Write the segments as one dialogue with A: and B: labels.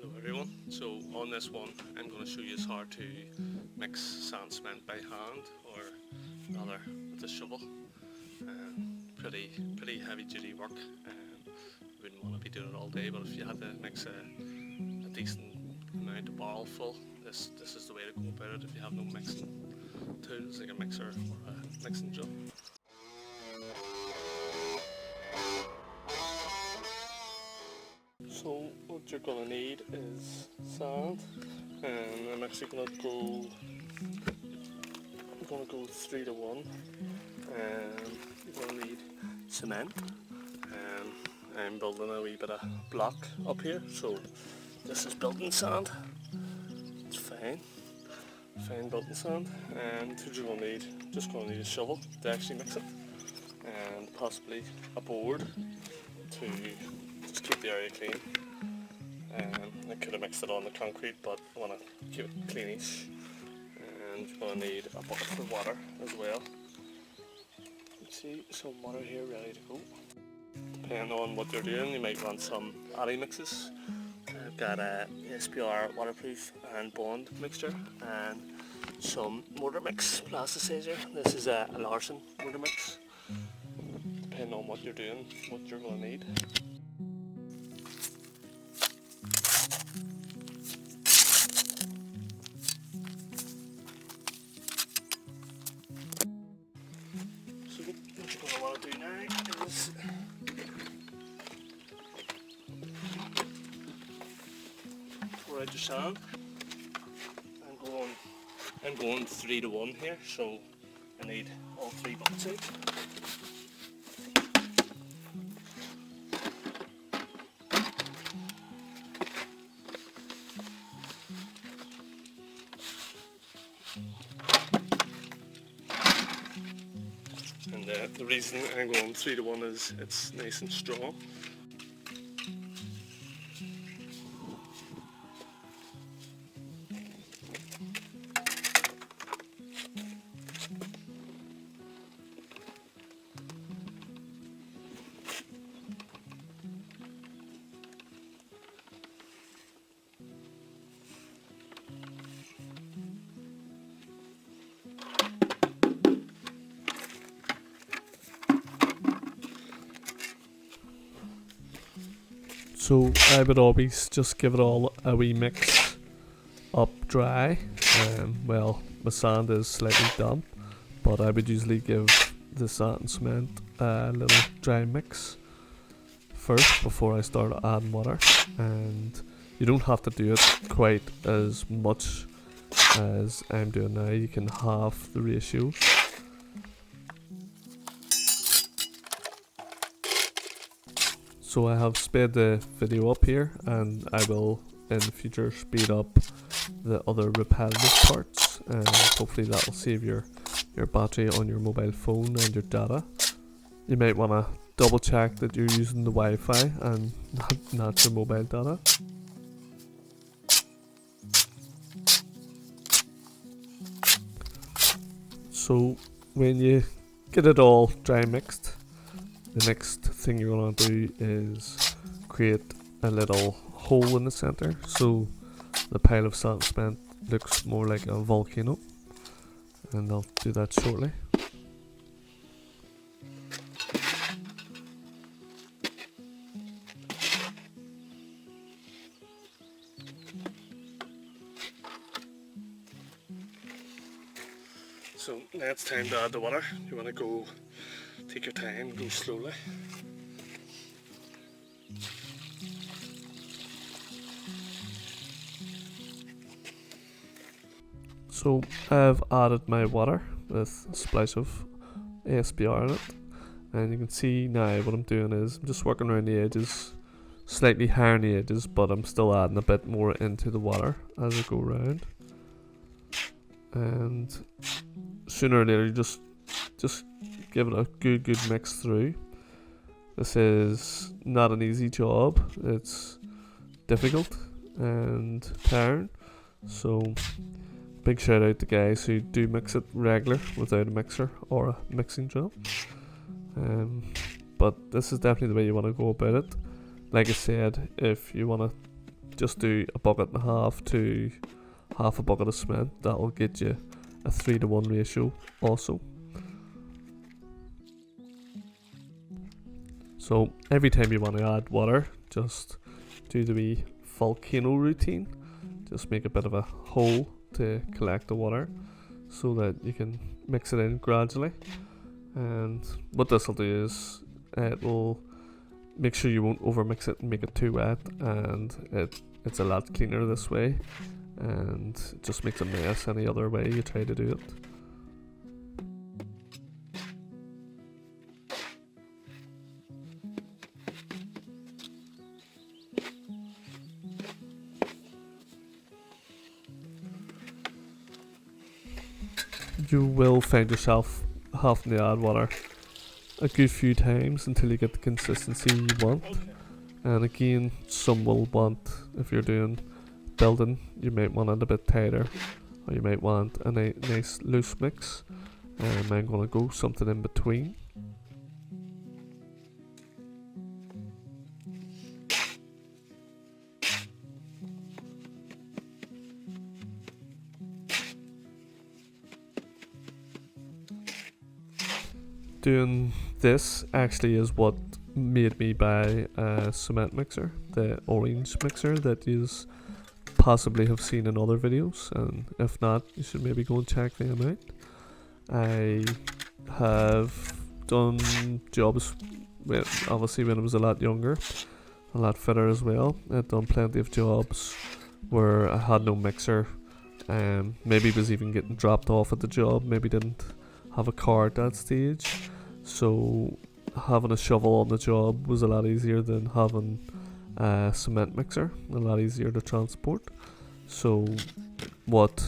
A: Hello everyone, so on this one I'm going to show you how to mix sand cement by hand, or rather with a shovel. Pretty heavy duty work. You wouldn't want to be doing it all day, but if you had to mix a decent amount of barrel full, this is the way to go about it if you have no mixing tools like a mixer or a mixing jug. So what you're going to need is sand, and I'm actually going to go 3 to 1, and you're going to need cement. I'm building a wee bit of block up here, so this is building sand. It's fine building sand, and what you're going to need, just going to need a shovel to actually mix it, and possibly a board to just keep the area clean. I could have mixed it on the concrete, but I want to keep it cleanish. And you're going to need a bucket for water as well. You see some water here ready to go. Depending on what you're doing, you might want some alley mixes. I've got a SPR waterproof and bond mixture, and some mortar mix plasticizer. This is a Larson mortar mix. Depending on what you're doing, what you're going to need. So what you're going to want to do now is pour out your sand. I'm going 3 to 1 here, so I need all 3 buckets out. And the reason I'm going 3 to 1 is it's nice and strong. So I would always just give it all a wee mix up dry. Well, my sand is slightly damp, but I would usually give the sand and cement a little dry mix first before I start adding water. And you don't have to do it quite as much as I'm doing now. You can halve the ratio. So I have sped the video up here, and I will in the future speed up the other repetitive parts, and hopefully that will save your battery on your mobile phone and your data. You might want to double check that you're using the Wi-Fi and not your mobile data. So when you get it all dry mixed, the next thing you're going to do is create a little hole in the center, so the pile of sand and cement looks more like a volcano, and I'll do that shortly. So now it's time to add the water. You want to go take your time, go slowly. So I've added my water with a splash of SPR in it, and you can see now what I'm doing is I'm just working around the edges, slightly higher on the edges, but I'm still adding a bit more into the water as I go around. And sooner or later you just give it a good mix through. This is not an easy job, it's difficult and tiring, so big shout out to guys who do mix it regular without a mixer or a mixing jug. But this is definitely the way you want to go about it. Like I said, if you want to just do a bucket and a half to half a bucket of cement. That will get you a 3:1 ratio also. So every time you want to add water, just do the wee volcano routine. Just make a bit of a hole to collect the water so that you can mix it in gradually. And what this will do is it will make sure you won't overmix it and make it too wet, and it's a lot cleaner this way, and it just makes a mess any other way you try to do it. You will find yourself having to add water a good few times until you get the consistency you want. And again, some will want, if you're doing building, you might want it a bit tighter, or you might want a nice loose mix. I'm going to go something in between. Doing this actually is what made me buy a cement mixer, the orange mixer that you possibly have seen in other videos, and if not, you should maybe go and check them out. I have done jobs obviously when I was a lot younger, a lot fitter as well. I've done plenty of jobs where I had no mixer, maybe was even getting dropped off at the job, maybe didn't have a car at that stage, so having a shovel on the job was a lot easier than having a cement mixer, a lot easier to transport. So what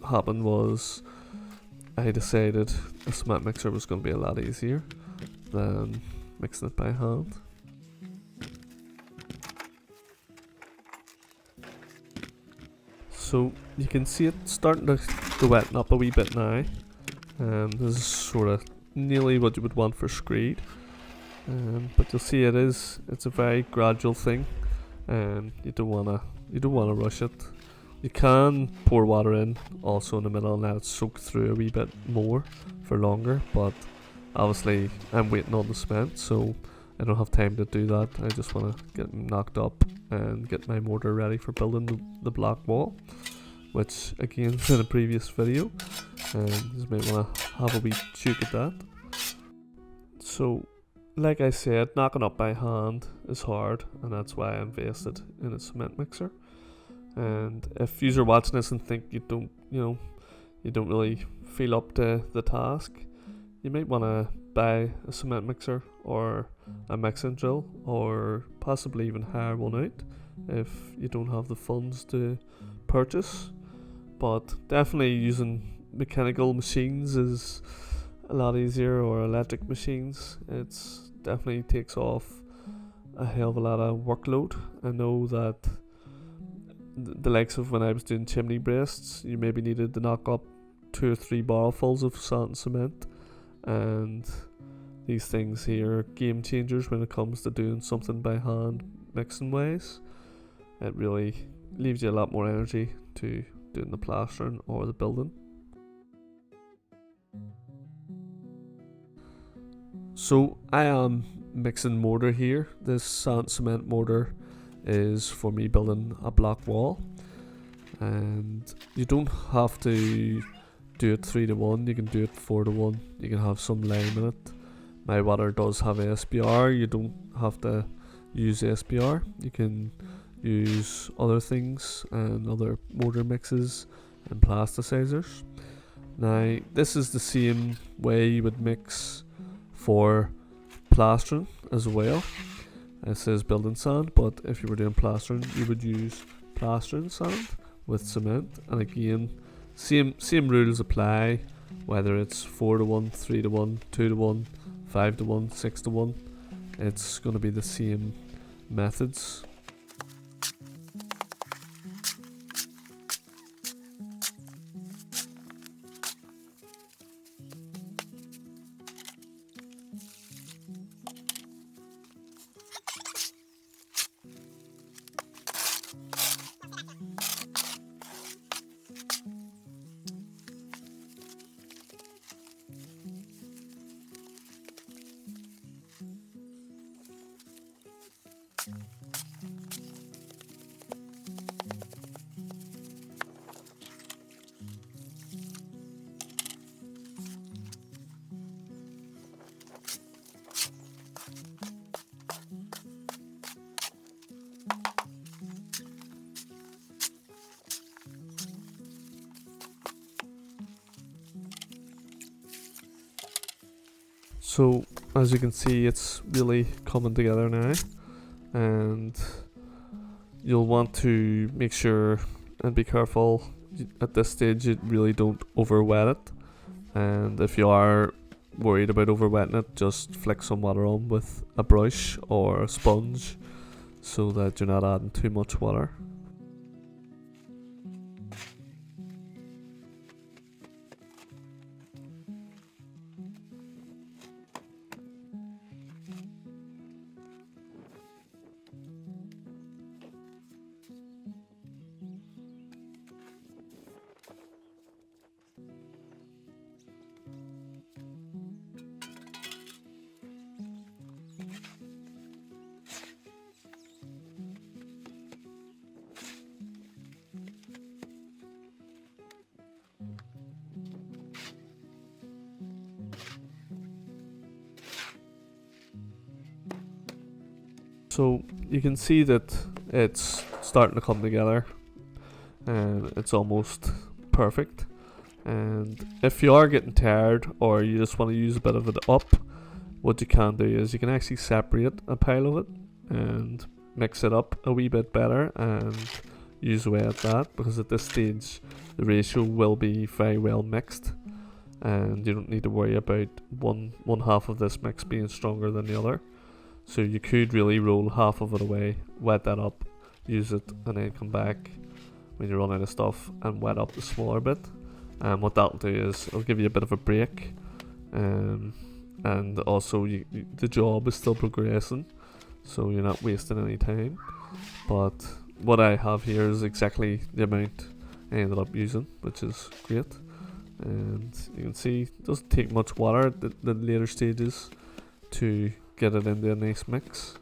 A: happened was I decided a cement mixer was going to be a lot easier than mixing it by hand. So you can see it starting to wetten up a wee bit now. This is sort of nearly what you would want for screed, but you'll see it's a very gradual thing. You don't wanna rush it. You can pour water in also in the middle and let it soak through a wee bit more for longer, but obviously I'm waiting on the cement, so I don't have time to do that. I just want to get knocked up and get my mortar ready for building the block wall, which again is in a previous video, and you might want to have a wee check at that. So like I said, knocking up by hand is hard, and that's why I invested in a cement mixer. And if you're watching this and think you don't really feel up to the task, you might want to buy a cement mixer or a mixing drill, or possibly even hire one out if you don't have the funds to purchase. But definitely using mechanical machines is a lot easier, or electric machines. It's definitely takes off a hell of a lot of workload. I know that the likes of when I was doing chimney breasts, you maybe needed to knock up 2 or 3 barrelfuls of sand and cement, and these things here are game changers when it comes to doing something by hand mixing ways. It really leaves you a lot more energy to doing the plastering or the building. So I am mixing mortar here. This sand cement mortar is for me building a block wall, and you don't have to do it 3:1, you can do it 4:1. You can have some lime in it. My water does have SBR. You don't have to use SBR. You can use other things and other mortar mixes and plasticizers. Now this is the same way you would mix for plastering as well. It says building sand, but if you were doing plastering, you would use plastering sand with cement. And again, same rules apply, whether it's 4:1, 3:1, 2:1, 5:1, 6:1. It's going to be the same methods.
B: So as you can see, it's really coming together now, and you'll want to make sure and be careful at this stage you really don't over wet it, and if you are worried about over wetting it, just flick some water on with a brush or a sponge so that you're not adding too much water. So you can see that it's starting to come together and it's almost perfect. And if you are getting tired or you just want to use a bit of it up, what you can do is you can actually separate a pile of it and mix it up a wee bit better and use away at that, because at this stage the ratio will be very well mixed and you don't need to worry about one half of this mix being stronger than the other. So you could really roll half of it away, wet that up, use it, and then come back when you run out of stuff and wet up the smaller bit. And what that'll do is it'll give you a bit of a break, and also the job is still progressing, so you're not wasting any time. But what I have here is exactly the amount I ended up using, which is great. And you can see it doesn't take much water at the later stages to get it into a nice mix.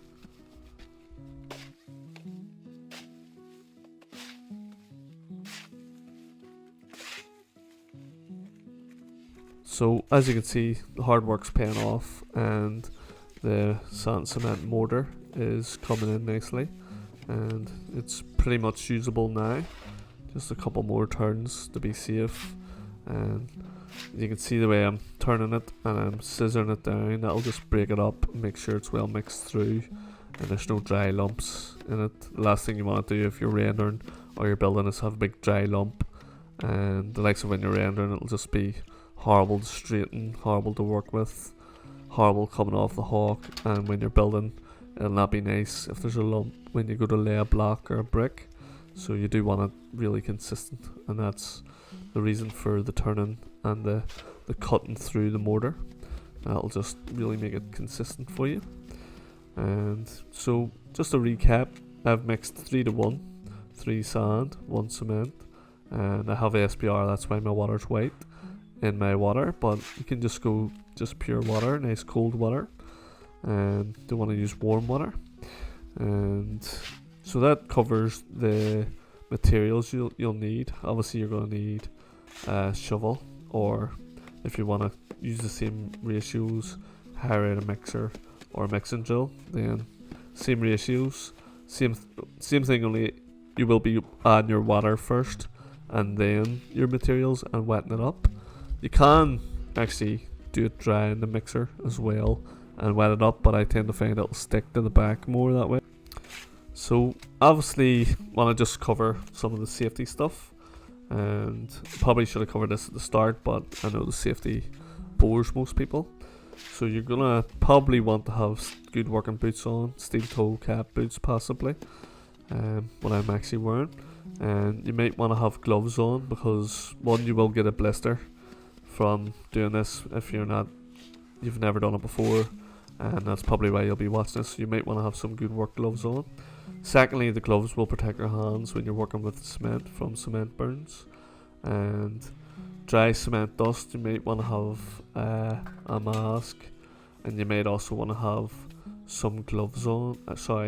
B: So as you can see, the hard work's paying off and the sand cement mortar is coming in nicely and it's pretty much usable now. Just a couple more turns to be safe, and you can see the way I'm turning it and I'm scissoring it down. That'll just break it up and make sure it's well mixed through and there's no dry lumps in it. The last thing you want to do if you're rendering or you're building is have a big dry lump, and the likes of when you're rendering, it'll just be horrible to straighten, horrible to work with, horrible coming off the hawk, and when you're building it'll not be nice if there's a lump when you go to lay a block or a brick. So you do want it really consistent, and that's the reason for the turning and the cutting through the mortar. That'll just really make it consistent for you. And so just to recap, I've mixed 3:1, 3 sand, 1 cement, and I have SPR, that's why my water's white in my water, but you can just go just pure water, nice cold water, and don't want to use warm water. And so that covers the materials you'll need. Obviously you're going to need a shovel, or if you want to use the same ratios, hire out a mixer or a mixing drill, then same ratios, same thing, only you will be adding your water first and then your materials and wetting it up. You can actually do it dry in the mixer as well and wet it up, but I tend to find it'll stick to the back more that way. So obviously want to just cover some of the safety stuff, and probably should have covered this at the start, but I know the safety bores most people. So you're gonna probably want to have good working boots on, steel toe cap boots possibly, what I'm actually wearing, and you might want to have gloves on, because one, you will get a blister from doing this if you've never done it before, and that's probably why you'll be watching this. So you might want to have some good work gloves on. Secondly, the gloves will protect your hands when you're working with cement from cement burns and dry cement dust. You might want to have a mask, and you might also want to have some gloves on,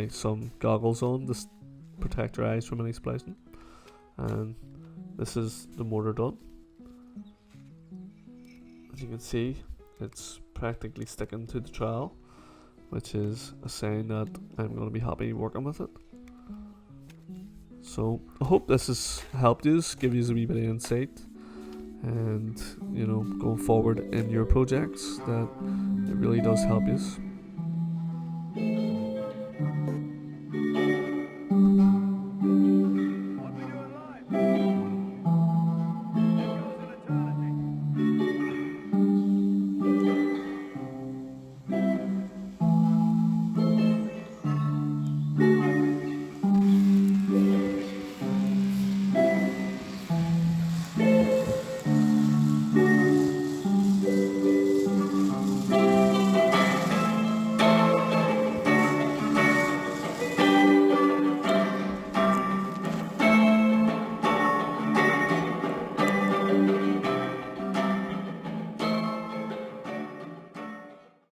B: some goggles on to protect your eyes from any splicing. And this is the mortar done. As you can see, it's practically sticking to the trowel, which is a sign that I'm going to be happy working with it. So I hope this has helped you, give you a wee bit of insight. and, you know, going forward in your projects, that it really does help you.